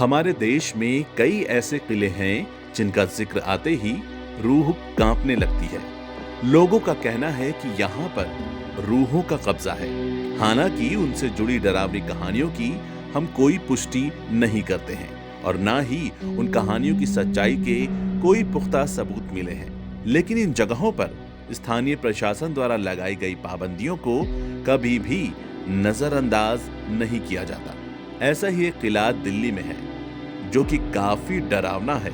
हमारे देश में कई ऐसे किले हैं जिनका जिक्र आते ही रूह कांपने लगती है। लोगों का कहना है कि यहाँ पर रूहों का कब्जा है। हालांकि उनसे जुड़ी डरावनी कहानियों की हम कोई पुष्टि नहीं करते हैं और ना ही उन कहानियों की सच्चाई के कोई पुख्ता सबूत मिले हैं। लेकिन इन जगहों पर स्थानीय प्रशासन द्वारा लगाई गई पाबंदियों को कभी भी नजरअंदाज नहीं किया जाता। ऐसा ही एक किला दिल्ली में है जो कि काफी डरावना है।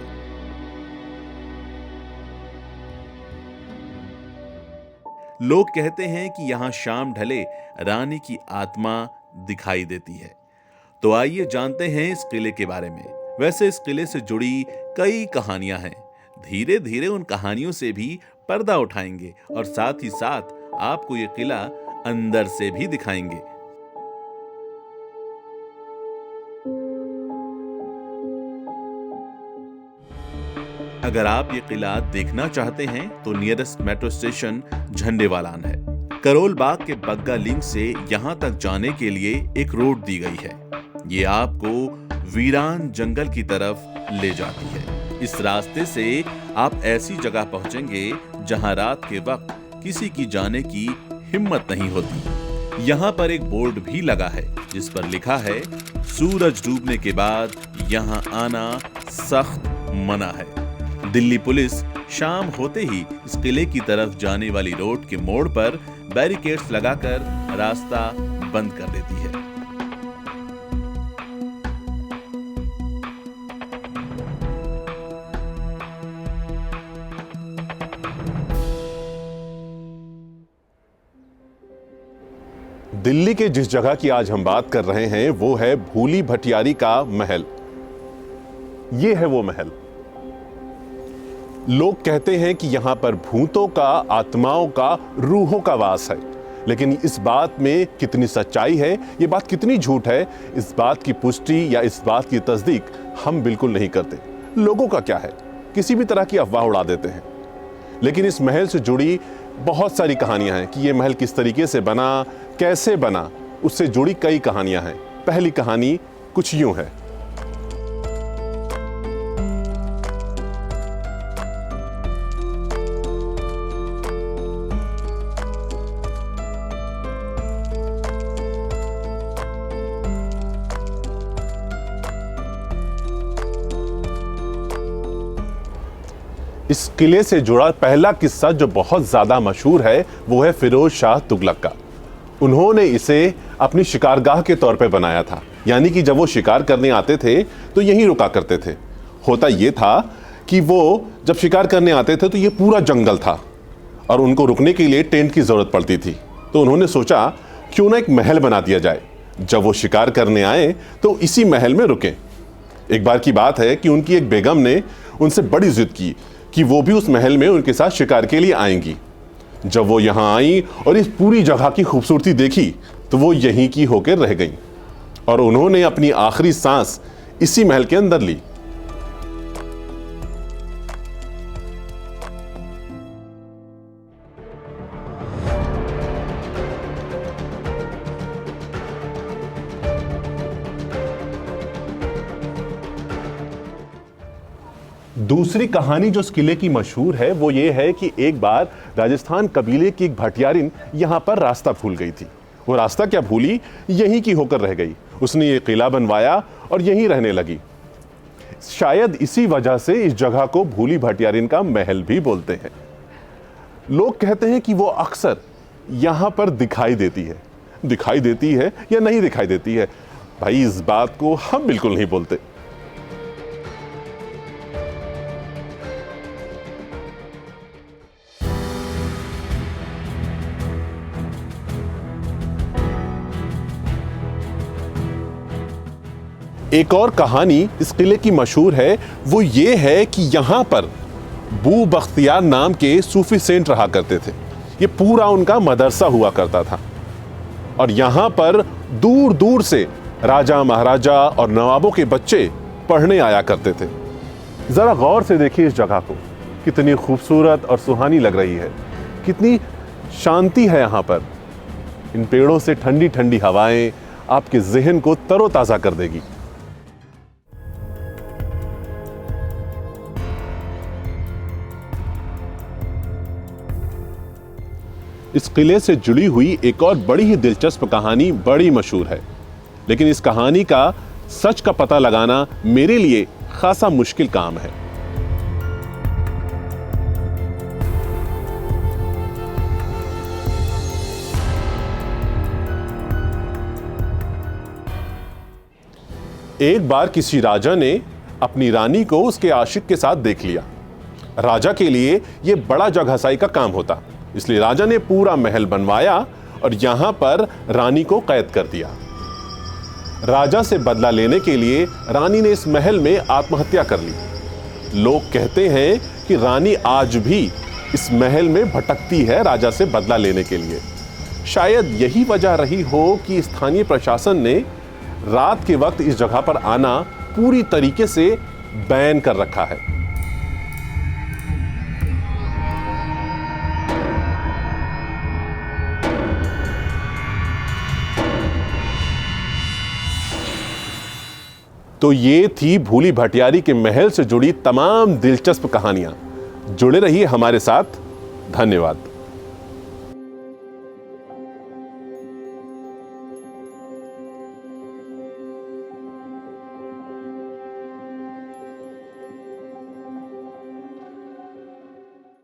लोग कहते हैं कि यहां शाम ढले रानी की आत्मा दिखाई देती है। तो आइए जानते हैं इस किले के बारे में। वैसे इस किले से जुड़ी कई कहानियां हैं। धीरे धीरे उन कहानियों से भी पर्दा उठाएंगे और साथ ही साथ आपको ये किला अंदर से भी दिखाएंगे। अगर आप ये किला देखना चाहते हैं तो नियरेस्ट मेट्रो स्टेशन झंडेवालान है। करोल बाग के बग्गा लिंक से यहां तक जाने के लिए एक रोड दी गई है। ये आपको वीरान जंगल की तरफ ले जाती है। इस रास्ते से आप ऐसी जगह पहुंचेंगे जहां रात के वक्त किसी की जाने की हिम्मत नहीं होती। यहाँ पर एक बोर्ड भी लगा है जिस पर लिखा है, सूरज डूबने के बाद यहाँ आना सख्त मना है। दिल्ली पुलिस शाम होते ही इस किले की तरफ जाने वाली रोड के मोड़ पर बैरिकेड्स लगाकर रास्ता बंद कर देती है। दिल्ली के जिस जगह की आज हम बात कर रहे हैं वो है भूली भटियारी का महल। ये है वो महल। लोग कहते हैं कि यहां पर भूतों का, आत्माओं का, रूहों का वास है। लेकिन इस बात में कितनी सच्चाई है, ये बात कितनी झूठ है, इस बात की पुष्टि या इस बात की तस्दीक हम बिल्कुल नहीं करते। लोगों का क्या है, किसी भी तरह की अफवाह उड़ा देते हैं। लेकिन इस महल से जुड़ी बहुत सारी कहानियां हैं कि ये महल किस तरीके से बना, कैसे बना, उससे जुड़ी कई कहानियां हैं। पहली कहानी कुछ यूं है। इस किले से जुड़ा पहला किस्सा जो बहुत ज्यादा मशहूर है वो है फिरोज शाह तुगलक का। उन्होंने इसे अपनी शिकारगाह के तौर पे बनाया था। यानी कि जब वो शिकार करने आते थे तो यहीं रुका करते थे। होता ये था कि वो जब शिकार करने आते थे तो ये पूरा जंगल था और उनको रुकने के लिए टेंट की जरूरत पड़ती थी। तो उन्होंने सोचा क्यों ना एक महल बना दिया जाए। जब वो शिकार करने आए तो इसी महल में रुके। एक बार की बात है कि उनकी एक बेगम ने उनसे बड़ी जिद की कि वो भी उस महल में उनके साथ शिकार के लिए आएंगी। जब वो यहाँ आई और इस पूरी जगह की खूबसूरती देखी तो वो यहीं की होकर रह गई और उन्होंने अपनी आखिरी सांस इसी महल के अंदर ली। दूसरी कहानी जो इस किले की मशहूर है वो ये है कि एक बार राजस्थान कबीले की एक भटियारिन यहाँ पर रास्ता भूल गई थी। वो रास्ता क्या भूली, यहीं की होकर रह गई। उसने ये किला बनवाया और यहीं रहने लगी। शायद इसी वजह से इस जगह को भूली भटियारिन का महल भी बोलते हैं। लोग कहते हैं कि वो अक्सर यहाँ पर दिखाई देती है। दिखाई देती है या नहीं दिखाई देती है, भाई इस बात को हम बिल्कुल नहीं बोलते। एक और कहानी इस किले की मशहूर है, वो ये है कि यहाँ पर बू बख्तियार नाम के सूफी सेंट रहा करते थे। ये पूरा उनका मदरसा हुआ करता था और यहाँ पर दूर दूर से राजा, महाराजा और नवाबों के बच्चे पढ़ने आया करते थे। जरा गौर से देखिए इस जगह को, कितनी खूबसूरत और सुहानी लग रही है। कितनी शांति है यहाँ पर। इन पेड़ों से ठंडी ठंडी हवाएं आपके ज़हन को तरोताज़ा कर देगी। इस किले से जुड़ी हुई एक और बड़ी ही दिलचस्प कहानी बड़ी मशहूर है, लेकिन इस कहानी का सच का पता लगाना मेरे लिए खासा मुश्किल काम है। एक बार किसी राजा ने अपनी रानी को उसके आशिक के साथ देख लिया। राजा के लिए यह बड़ा जगहसाई का काम होता, इसलिए राजा ने पूरा महल बनवाया और यहां पर रानी को कैद कर दिया। राजा से बदला लेने के लिए रानी ने इस महल में आत्महत्या कर ली। लोग कहते हैं कि रानी आज भी इस महल में भटकती है राजा से बदला लेने के लिए। शायद यही वजह रही हो कि स्थानीय प्रशासन ने रात के वक्त इस जगह पर आना पूरी तरीके से बैन कर रखा है। तो ये थी भूली भटियारी के महल से जुड़ी तमाम दिलचस्प कहानियां। जुड़े रहिए हमारे साथ। धन्यवाद।